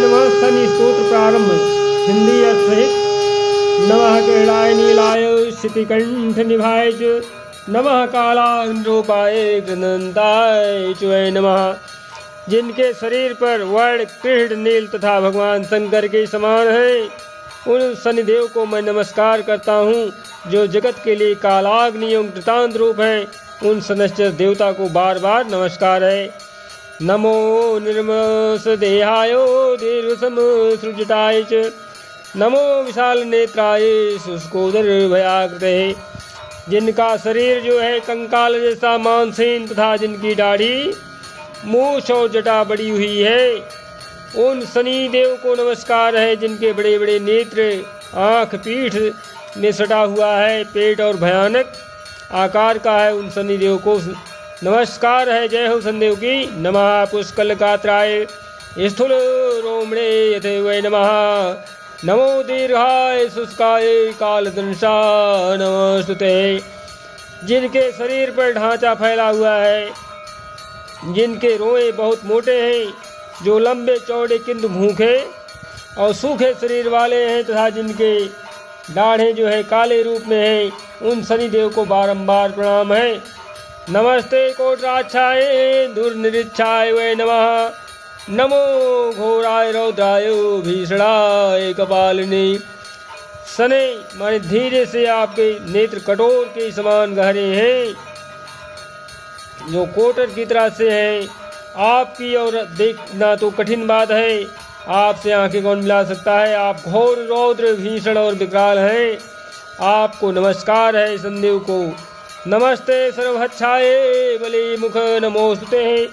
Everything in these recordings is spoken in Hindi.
नमः। शनि स्तोत्र प्रारंभ। हिंदी अर्थ सहित। नमः गृहाय नीलाय शितिकंठ निभाय च नमः कालांद्रोपाय गृणंताय च नमः। जिनके शरीर पर वर्ण कृष्ण नील तथा भगवान शंकर के समान हैं, उन शनिदेव को मैं नमस्कार करता हूँ। जो जगत के लिए कालाग्नि एवं कृतांत रूप हैं, उन शनैश्चर देवता को बार बार नमस्कार है। नमो निर्मस देहाय दीर्घसम सृजटाय च नमो विशाल नेत्राय शुष्कोदर भयाकृते। जिनका शरीर जो है कंकाल जैसा मांसहीन तथा जिनकी दाढ़ी मूछ और जटा बड़ी हुई है, उन शनि देव को नमस्कार है। जिनके बड़े बड़े नेत्र आँख पीठ में सटा हुआ है, पेट और भयानक आकार का है, उन शनि देव को नमस्कार है। जय हो शनिदेव की। नमः पुष्कल गात्राय स्थूल रोमणे यथेवै नमः। नमो दीर्घाय शुष्काय कालदंशा नमस्तुते। जिनके शरीर पर ढांचा फैला हुआ है, जिनके रोए बहुत मोटे हैं, जो लंबे चौड़े किंतु भूखे और सूखे शरीर वाले हैं तथा जिनके दाढ़ें जो है काले रूप में हैं, उन शनिदेव को बारंबार प्रणाम है। नमस्ते कोटराक्षाय दुर्निरीक्षाय वै नमः। नमो घोराय रौद्राय भीषणाय कपालिनी। शनि माने धीरे से आपके नेत्र कटोर के समान गहरे हैं, जो कोटर की तरह से हैं। आपकी और देखना तो कठिन बात है, आपसे आंखें कौन मिला सकता है। आप घोर रौद्र भीषण और विकराल हैं। आपको नमस्कार है शनिदेव को। नमस्ते सर्वहच्छाय बलि मुख नमोस्तुते।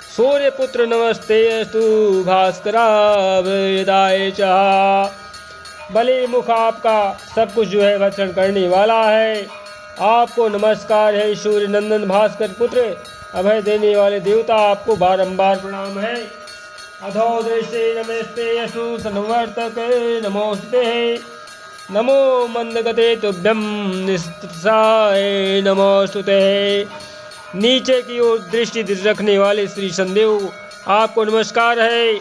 सूर्य पुत्र नमस्ते अस्तु भास्कराभयदाय च। बलि मुख आपका सब कुछ जो है भक्षण करने वाला है। आपको नमस्कार है सूर्य नंदन भास्कर पुत्र अभय देने वाले देवता, आपको बारंबार प्रणाम है। अधो दृष्टे नमस्ते अस्तु संवर्तक नमोस्तुते। नमो मंदगते तुभ्यं निस्त्रसाय नमोस्तुते। नीचे की ओर दृष्टि रखने वाले श्री शनिदेव आपको नमस्कार है।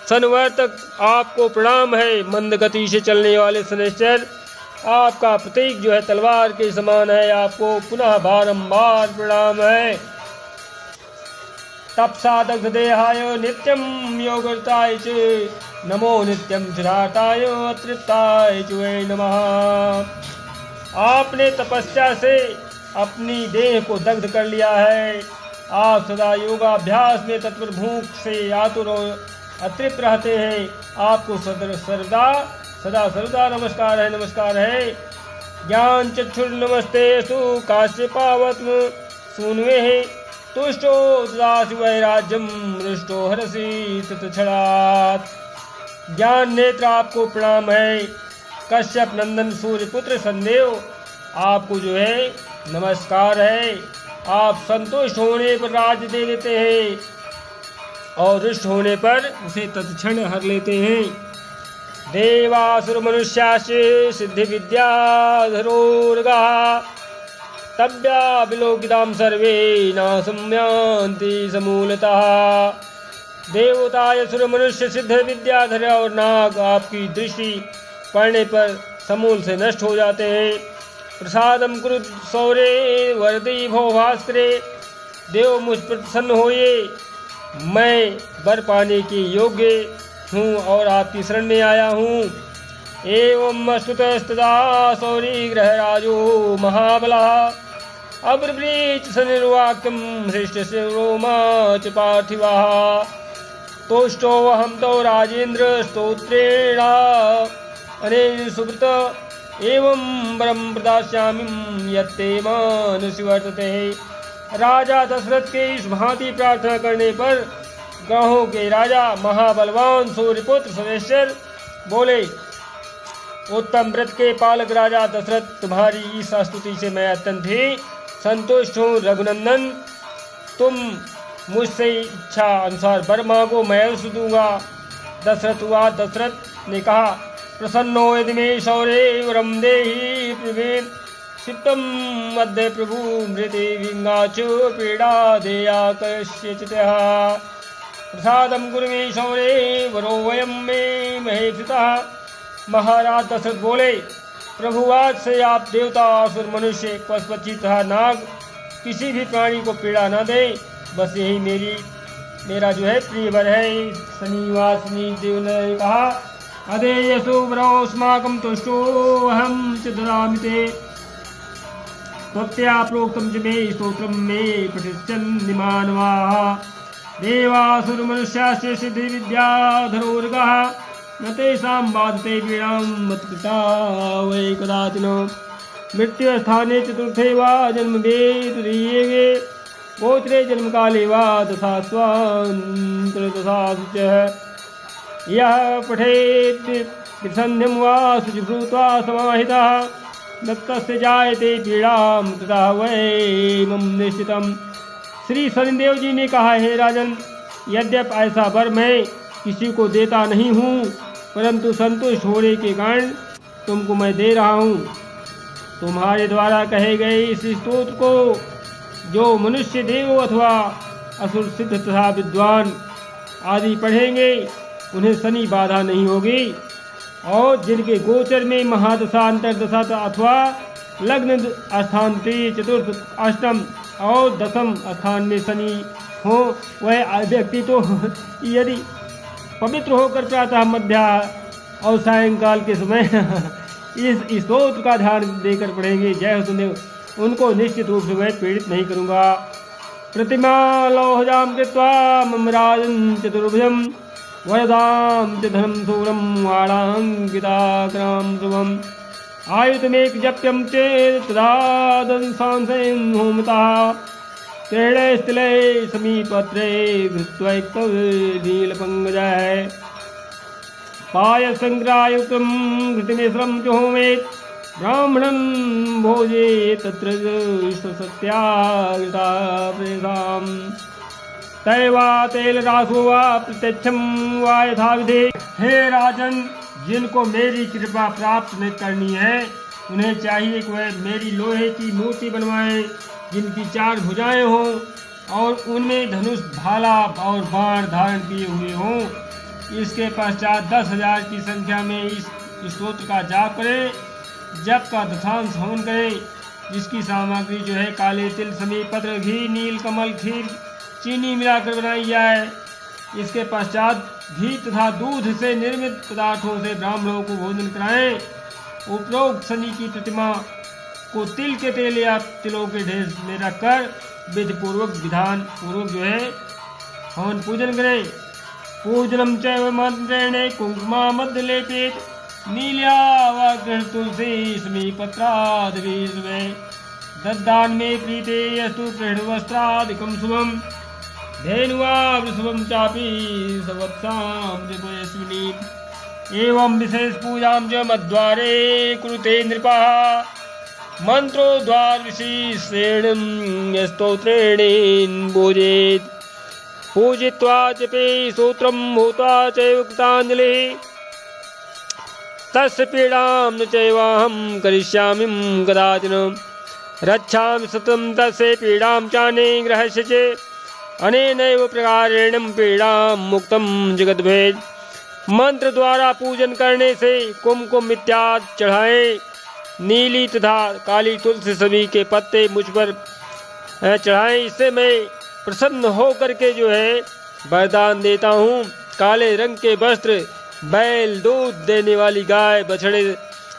संवर्तक आपको प्रणाम है। मंद गति से चलने वाले शनैश्चर आपका प्रतीक जो है तलवार के समान है, आपको पुनः बारंबार प्रणाम है। तपसा दग्ध देहाय नित्यं योगर्ताय च नमो नित्यं चिराटाय अतृप्ताय च वै नमः। आपने तपस्या से अपनी देह को दग्ध कर लिया है। आप सदा योगाभ्यास में तत्पर भूख से आतुर और अतृप्त रहते हैं। आपको सदा सर्वदा नमस्कार है, नमस्कार है। ज्ञान चक्षुर नमस्ते सु काश्यपावत्म सूनवे तुष्टो ददासि वैराज्यम हृष्टो हरसि तत्क्षणात्। ज्ञान नेत्र आपको प्रणाम है। कश्यप नंदन सूर्य पुत्र शनिदेव आपको जो है नमस्कार है। आप संतुष्ट होने पर राज्य दे देते हैं और रुष्ट होने पर उसे तत्क्षण हर लेते हैं। देवासुर मनुष्यास्य सिद्धि विद्याधरोर्गा तब्या विलोकितां सर्वे न संयान्ति समूलतः। देवता असुर मनुष्य सिद्ध विद्याधर और नाग आपकी दृष्टि पड़ने पर समूल से नष्ट हो जाते हैं। प्रसादम कुरु सौरे वरदी भो भास्करे। देव मुझ पर प्रसन्न होइए, मैं वर पाने के योग्य हूँ और आपकी शरण में आया हूँ। एवं अस्तुतस्तदा सौरी ग्रहराजो महाबलः अब्रवीत शनिर्वाक्यं हृष्टस्य रोमा च पार्थिवः। तुष्टो अहं तो राजेन्द्र स्तोत्रेण अनेन सुब्रत एवं वरं प्रदास्यामि यत्ते मानसि वर्तते। राजा दशरथ के इस भांति प्रार्थना करने पर ग्रहों के राजा महाबलवान सूर्यपुत्र शनैश्चर बोले, उत्तम व्रत के पालक राजा दशरथ, तुम्हारी इस स्तुति से मैं अत्यंत ही संतुष्ट हूँ। रघुनंदन, तुम मुझसे इच्छा अनुसार वर मांगो, मैं अवश्य दूंगा। दशरथ ने कहा, प्रसन्नो यदि मे शौर्ये वरं देहि प्रवीण सिद्धं मध्य प्रभु मृति विंगाच पीड़ा देया कस्यचित्। प्रसादम कुरु मे शौरे वरो वयम मे महेक्षितः। महाराज दशरथ बोले, प्रभु आज से आप देवता, असुर, मनुष्य, पशु, पक्षी तथा नाग किसी भी प्राणी को पीड़ा न दे। बस यही मेरा जो है प्रिय वर है। शनिवासनी देव ने कहा, अदेयसु वरोस्माकं तुष्टो अहं च ददामि ते। त्वत्या प्रोक्तं च मे स्तोत्रं मे पठिष्यन्ति मानवाः। देवासुरमनुष्याश्च सिद्धिविद्याधरोर्गः न तेषां बाधते वीणां मत्कृता वै कदाचिन। मृत्युस्थाने चतुर्थे वा जन्मवेदरीये गोत्रे जन्मकाले वा दशास्वान्तरदशासु च। यः पठेत् त्रिसन्ध्यं वा शुचिभूत्वा समाहितः न तस्य जायते पीड़ां तथा वै मम निश्चितम्। श्री शनिदेव जी ने कहा, हे राजन, यद्यप ऐसा वर मैं किसी को देता नहीं हूँ, परंतु संतुष्ट होने के कारण तुमको मैं दे रहा हूँ। तुम्हारे द्वारा कहे गए इस स्तोत्र को जो मनुष्य, देव अथवा असुर, सिद्ध तथा विद्वान आदि पढ़ेंगे उन्हें शनि बाधा नहीं होगी। और जिनके गोचर में महादशा, अंतरदशा अथवा लग्न स्थान तृतीय, चतुर्थ, अष्टम और दशम स्थान में शनि हो, वह व्यक्ति तो यदि पवित्र होकर प्रातः, मध्या और सायंकाल के समय इस स्तोत्र का ध्यान देकर पढ़ेंगे, जय हो सुनदेव, उनको निश्चित रूप से मैं पीड़ित नहीं करूँगा। प्रतिमा लौहजां कृत्वा मम राजन् चतुर्भुजं वरदां च धनं शूरं वाणाङ्किताकरां शुभम्। आयुधमेकजप्यं चेत् तदा दंसांसेन होमतः तेणे स्थिले समीपत्रे घृत्वैक्तनीलपङ्कजः। पायसङ्ग्रायुक्तं घृतमिश्रं च होमेत् ब्राह्मणं भोजे तत्र सत्यागता प्रेषाम्। तैवा तेलरासो वा प्रत्यक्षं वा यथाविधि। हे राजन, जिनको मेरी कृपा प्राप्त नहीं करनी है उन्हें चाहिए कि वह मेरी लोहे की मूर्ति बनवाएं, जिनकी 4 भुजाएं हों और उनमें धनुष, भाला और बाण धारण किए हुए हों। इसके पश्चात 10,000 की संख्या में इस स्तोत्र का जाप करें, जप का दशांश हवन करें, जिसकी सामग्री जो है काले तिल, समी पत्र, घी, नील कमल, खीर, चीनी मिलाकर बनाई जाए। इसके पश्चात घी तथा दूध से निर्मित पदार्थों से ब्राह्मणों को भोजन कराएं। उपरोक्त शनि की प्रतिमा को तिल के तेल या तिलों के ढेर में रखकर विधि पूर्वक, विधान पूर्वक जो है हवन पूजन करें। पूजनम चैव मंत्रेण कुंकुमा मध्य लेपित नील्या तुलसी स्मी पत्रादि दद्दान में प्रीते अस्तु वस्त्रादिकं शुभम धेनुवा वृषभं चापि सवत्सां दिवयस्विनी। एवं विशेष पूजां च मद्वारे कुरुते नृपः मंत्रोद्वार विशेषेण स्तोत्रेण भोजेत्। पूजित्वा जपे स्तोत्रं भूत्वा चैव कृताञ्जलिः तस्य पीडां न चैवाहं करिष्यामि कदाचन। रक्षामि सततं तस्य पीडां चाने ग्रहस्य च अनेनैव प्रकारेण पीडां मुक्तं जगद्भेद। मंत्र द्वारा पूजन करने से कुमकुम इत्यादि चढ़ाएं। नीली तथा काली तुलसी सभी के पत्ते मुझ पर चढ़ाएं। इससे मैं प्रसन्न होकर के जो है वरदान देता हूँ। काले रंग के वस्त्र, बैल, दूध देने वाली गाय, बछड़े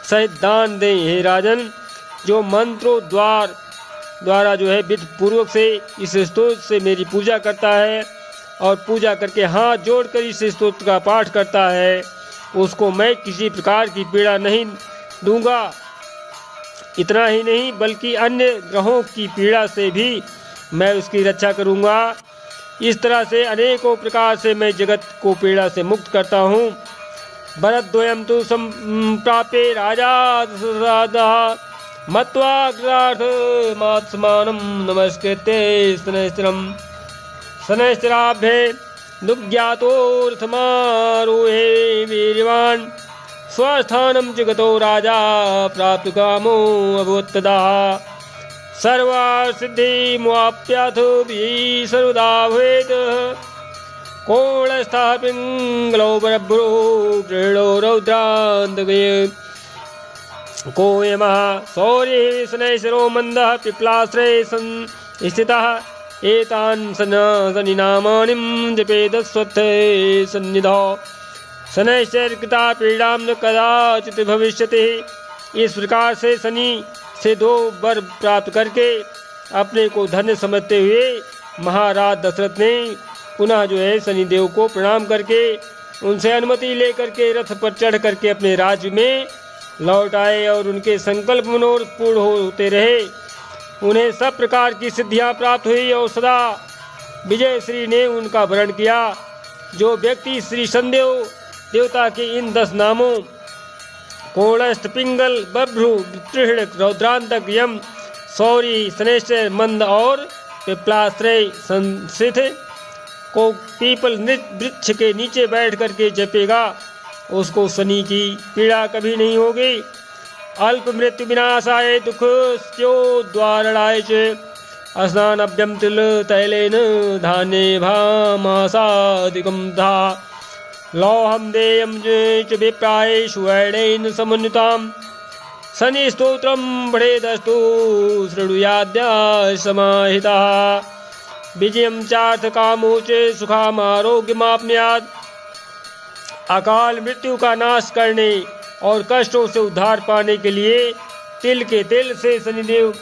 सहित दान दें। हे राजन, जो मंत्रों द्वारा जो है विधि पूर्वक से इस स्तोत्र से मेरी पूजा करता है और पूजा करके हाथ जोड़कर इस स्तोत्र का पाठ करता है, उसको मैं किसी प्रकार की पीड़ा नहीं दूंगा। इतना ही नहीं बल्कि अन्य ग्रहों की पीड़ा से भी मैं उसकी रक्षा करूंगा। इस तरह से अनेकों प्रकार से मैं जगत को पीड़ा से मुक्त करता हूँ। भरद्वयं तु संप्राप्य राजा दशरथः मत्वाग्रार्थमात्समानं नमस्कृत्य शनैश्चरम् शनैश्चराभ्ये दुग्ज्ञातोऽर्थमारोहे वीर्यवान् स्वस्थानं च गतो राजा प्राप्त कामो अभवत् तदा। सर्वासिद्धिमुवाप्याथ भी सर्वदा भवेत् कोणस्थः पिङ्गलो बभ्रो गृहीणो रौद्रान्तकये को यमः शौर्यः शनैश्चरो मन्दः पिप्लाश्रे स्थितः एतान् शनिनामानिं जपेदस्वत्थे सन्निधौ शनैश्चरकृता पीड़ां न कदाचित् भविष्यति। इस प्रकार से शनि से 2 वर प्राप्त करके अपने को धन्य समझते हुए महाराज दशरथ ने पुनः जो है शनिदेव को प्रणाम करके उनसे अनुमति लेकर के रथ पर चढ़ करके अपने राज्य में लौट आए और उनके संकल्प मनोरथ पूर्ण होते रहे। उन्हें सब प्रकार की सिद्धियां प्राप्त हुई और सदा विजय श्री ने उनका वरण किया। जो व्यक्ति श्री शनिदेव देवता के इन 10 नामों कोणस्थ पिंगल बभ्रु त्रिहृण रौद्रांतक यम शौरी शनैश्चर मंद और पिप्लाश्रय संस्थित को पीपल वृक्ष के नीचे बैठ करके जपेगा उसको शनि की पीड़ा कभी नहीं होगी। अल्प मृत्यु विनाशाय दुख द्वारणाय च स्नानभ्यं तिल तैलेन धान्ये भामासादिकं धा लौहं देयं च विप्राय सुवर्णेन समन्वितां शनि स्तोत्रं पठेदस्तु शृणुयाद्या समाहिताः विजयं चार्थ कामो च सुखामारोग्यमाप्नुयात्। अकाल मृत्यु का नाश करने और कष्टों से उद्धार पाने के लिए तिल के तेल से शनिदेव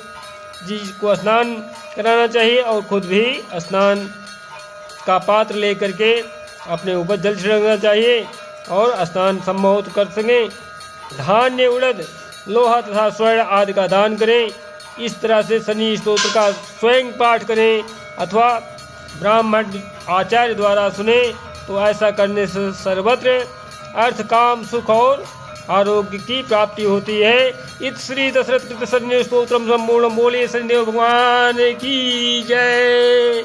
जी को स्नान कराना चाहिए और खुद भी स्नान का पात्र लेकर के अपने ऊपर जल छिड़कना चाहिए और स्नान संभव कर सकें। धान्य उड़द लोहा तथा स्वर्ण आदि का दान करें। इस तरह से शनि स्तोत्र का स्वयं पाठ करें अथवा ब्राह्मण आचार्य द्वारा सुने तो ऐसा करने से सर्वत्र अर्थ काम सुख और आरोग्य की प्राप्ति होती है। इत श्री दशरथ कृत शनि स्तोत्रम संपूर्ण बोले शनिदेव भगवान की जय।